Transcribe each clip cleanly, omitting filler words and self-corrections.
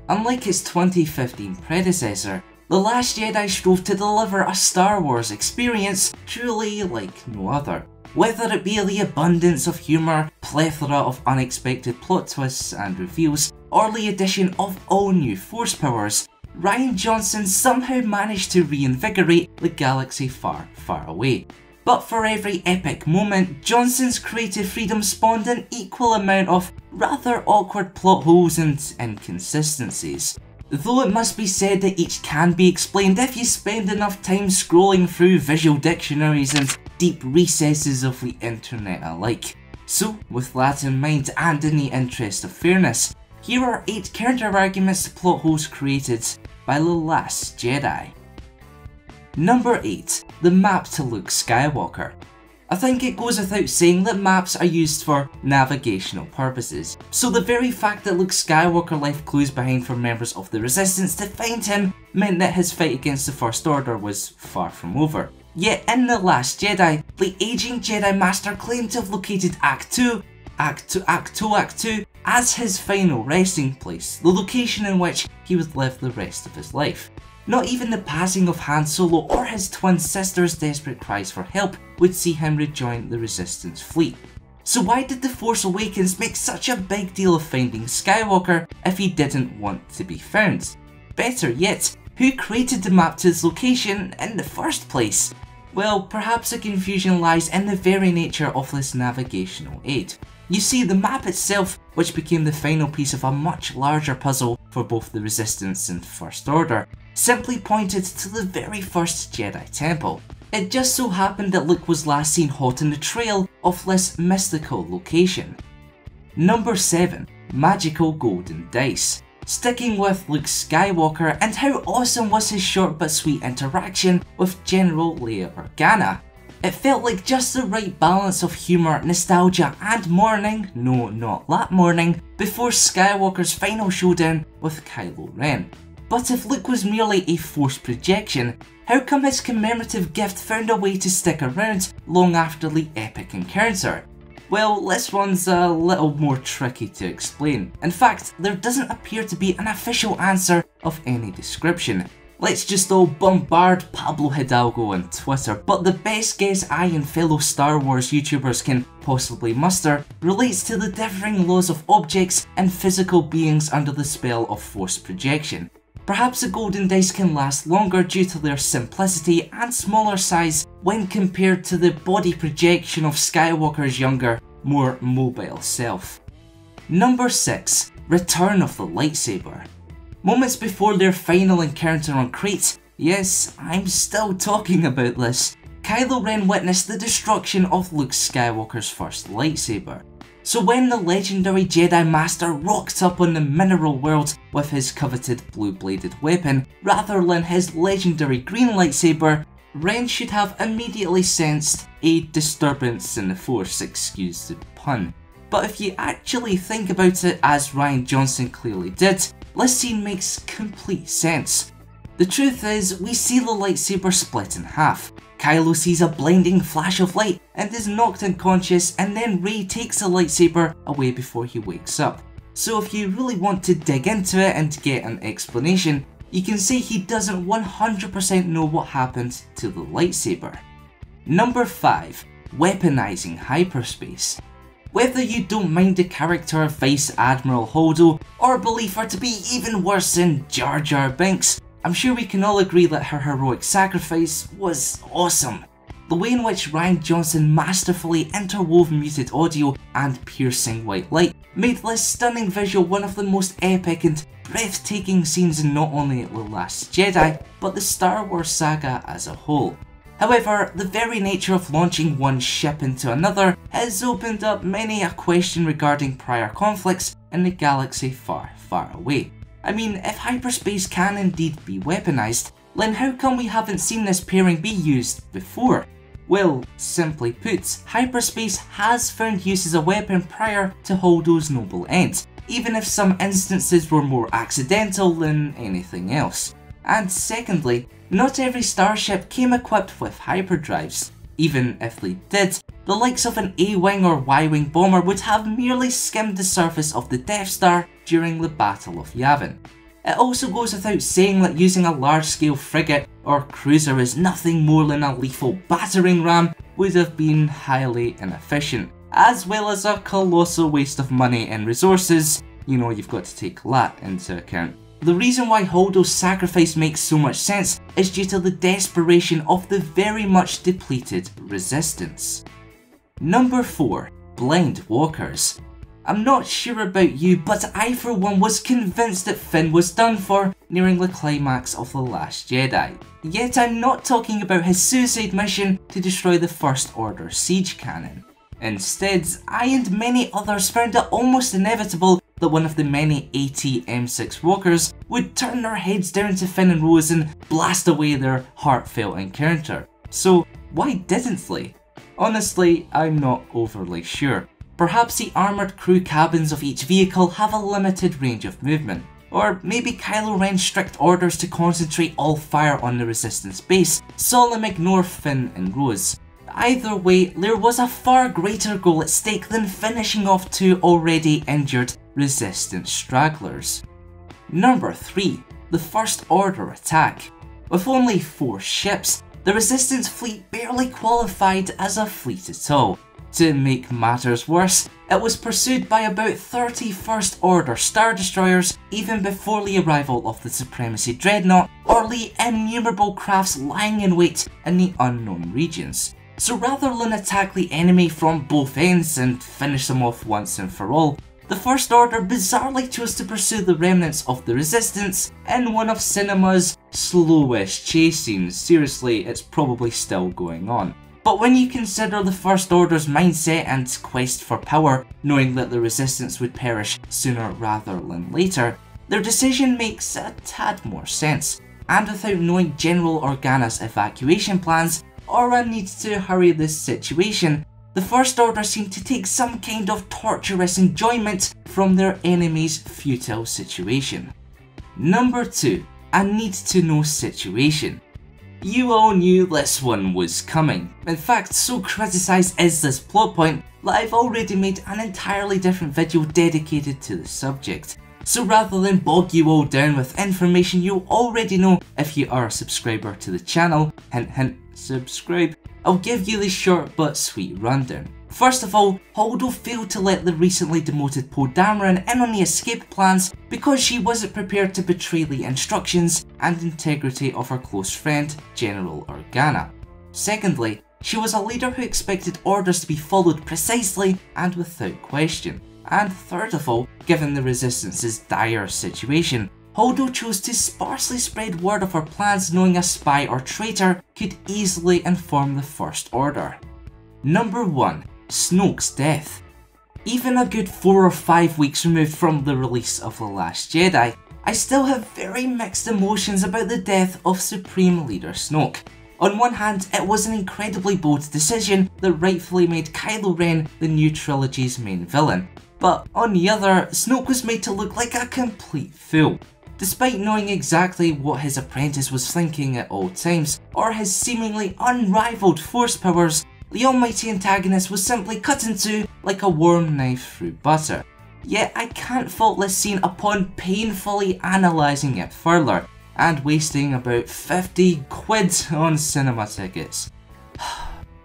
Unlike its 2015 predecessor, The Last Jedi strove to deliver a Star Wars experience truly like no other. Whether it be the abundance of humour, plethora of unexpected plot twists and reveals, or the addition of all new Force powers, Rian Johnson somehow managed to reinvigorate the galaxy far, far away. But for every epic moment, Johnson's creative freedom spawned an equal amount of rather awkward plot holes and inconsistencies. Though it must be said that each can be explained if you spend enough time scrolling through visual dictionaries and deep recesses of the internet alike. So, with that in mind and in the interest of fairness, here are 8 counter-arguments to plot holes created by The Last Jedi. Number 8. The map to Luke Skywalker. I think it goes without saying that maps are used for navigational purposes, so the very fact that Luke Skywalker left clues behind for members of the Resistance to find him meant that his fight against the First Order was far from over. Yet in The Last Jedi, the aging Jedi Master claimed to have located Act 2 as his final resting place, the location in which he would live the rest of his life. Not even the passing of Han Solo or his twin sister's desperate cries for help would see him rejoin the Resistance fleet. So why did The Force Awakens make such a big deal of finding Skywalker if he didn't want to be found? Better yet, who created the map to his location in the first place? Well, perhaps the confusion lies in the very nature of this navigational aid. You see, the map itself, which became the final piece of a much larger puzzle for both the Resistance and First Order, simply pointed to the very first Jedi Temple. It just so happened that Luke was last seen hot on the trail of this mystical location. Number 7. Magical Golden Dice. Sticking with Luke Skywalker, and how awesome was his short but sweet interaction with General Leia Organa. It felt like just the right balance of humour, nostalgia and mourning, no not that mourning, before Skywalker's final showdown with Kylo Ren. But if Luke was merely a Force projection, how come his commemorative gift found a way to stick around long after the epic encounter? Well, this one's a little more tricky to explain. In fact, there doesn't appear to be an official answer of any description. Let's just all bombard Pablo Hidalgo on Twitter, but the best guess I and fellow Star Wars YouTubers can possibly muster relates to the differing laws of objects and physical beings under the spell of Force projection. Perhaps the golden dice can last longer due to their simplicity and smaller size when compared to the body projection of Skywalker's younger, more mobile self. Number 6. Return of the Lightsaber. Moments before their final encounter on Crate, yes, I'm still talking about this, Kylo Ren witnessed the destruction of Luke Skywalker's first lightsaber. So when the legendary Jedi Master rocked up on the mineral world with his coveted blue-bladed weapon rather than his legendary green lightsaber, Ren should have immediately sensed a disturbance in the Force, excuse the pun. But if you actually think about it as Rian Johnson clearly did, this scene makes complete sense. The truth is, we see the lightsaber split in half. Kylo sees a blinding flash of light and is knocked unconscious, and then Rey takes the lightsaber away before he wakes up. So if you really want to dig into it and get an explanation, you can say he doesn't 100% know what happened to the lightsaber. Number 5. Weaponizing hyperspace. Whether you don't mind the character of Vice Admiral Holdo, or believe her to be even worse than Jar Jar Binks, I'm sure we can all agree that her heroic sacrifice was awesome. The way in which Rian Johnson masterfully interwove muted audio and piercing white light made this stunning visual one of the most epic and breathtaking scenes in not only The Last Jedi, but the Star Wars saga as a whole. However, the very nature of launching one ship into another has opened up many a question regarding prior conflicts in the galaxy far, far away. I mean, if hyperspace can indeed be weaponized, then how come we haven't seen this pairing be used before? Well, simply put, hyperspace has found use as a weapon prior to Holdo's noble end, even if some instances were more accidental than anything else. And secondly, not every starship came equipped with hyperdrives. Even if they did, the likes of an A-Wing or Y-Wing bomber would have merely skimmed the surface of the Death Star during the Battle of Yavin. It also goes without saying that using a large-scale frigate or cruiser is nothing more than a lethal battering ram would have been highly inefficient, as well as a colossal waste of money and resources. You know, you've got to take that into account. The reason why Holdo's sacrifice makes so much sense is due to the desperation of the very much depleted resistance. Number 4. Blind Walkers. I'm not sure about you, but I for one was convinced that Finn was done for nearing the climax of The Last Jedi. Yet I'm not talking about his suicide mission to destroy the First Order siege cannon. Instead, I and many others found it almost inevitable that one of the many AT-M6 walkers would turn their heads down to Finn and Rose and blast away their heartfelt encounter. So why didn't they? Honestly, I'm not overly sure. Perhaps the armoured crew cabins of each vehicle have a limited range of movement. Or maybe Kylo Ren's strict orders to concentrate all fire on the Resistance base saw them ignore Finn and Rose. Either way, there was a far greater goal at stake than finishing off two already injured Resistance stragglers. Number 3. The First Order attack. With only 4 ships, the Resistance fleet barely qualified as a fleet at all. To make matters worse, it was pursued by about 30 First Order Star Destroyers even before the arrival of the Supremacy Dreadnought or the innumerable crafts lying in wait in the unknown regions. So rather than attack the enemy from both ends and finish them off once and for all, the First Order bizarrely chose to pursue the remnants of the Resistance in one of cinema's slowest chase scenes. Seriously, it's probably still going on. But when you consider the First Order's mindset and quest for power, knowing that the Resistance would perish sooner rather than later, their decision makes a tad more sense. And without knowing General Organa's evacuation plans, or a need to hurry this situation, the First Order seemed to take some kind of torturous enjoyment from their enemy's futile situation. Number 2. A need-to-know situation. You all knew this one was coming. In fact, so criticised is this plot point that I've already made an entirely different video dedicated to the subject. So rather than bog you all down with information you already know if you are a subscriber to the channel, hint hint, subscribe, I'll give you the short but sweet rundown. First of all, Holdo failed to let the recently demoted Poe Dameron in on the escape plans because she wasn't prepared to betray the instructions and integrity of her close friend, General Organa. Secondly, she was a leader who expected orders to be followed precisely and without question. And third of all, given the Resistance's dire situation, Holdo chose to sparsely spread word of her plans, knowing a spy or traitor could easily inform the First Order. Number 1. Snoke's death. Even a good 4 or 5 weeks removed from the release of The Last Jedi, I still have very mixed emotions about the death of Supreme Leader Snoke. On one hand, it was an incredibly bold decision that rightfully made Kylo Ren the new trilogy's main villain, but on the other, Snoke was made to look like a complete fool. Despite knowing exactly what his apprentice was thinking at all times, or his seemingly unrivaled force powers, the almighty antagonist was simply cut in two like a warm knife through butter. Yet I can't fault this scene upon painfully analysing it further, and wasting about 50 quid on cinema tickets.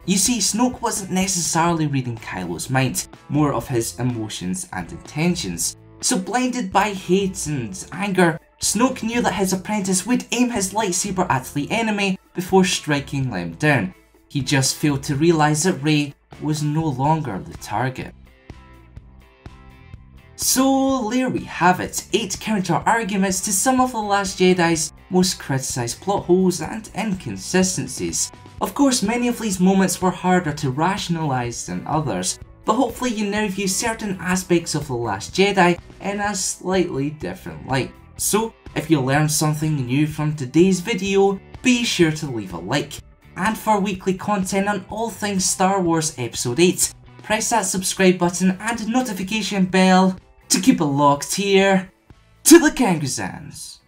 You see, Snoke wasn't necessarily reading Kylo's mind, more of his emotions and intentions. So blinded by hate and anger, Snoke knew that his apprentice would aim his lightsaber at the enemy before striking them down. He just failed to realise that Rey was no longer the target. So there we have it, 8 counter arguments to some of The Last Jedi's most criticised plot holes and inconsistencies. Of course, many of these moments were harder to rationalise than others, but hopefully you now view certain aspects of The Last Jedi in a slightly different light. So, if you learned something new from today's video, be sure to leave a like. And for weekly content on all things Star Wars Episode 8, press that subscribe button and notification bell to keep it locked here to the Kanguzans.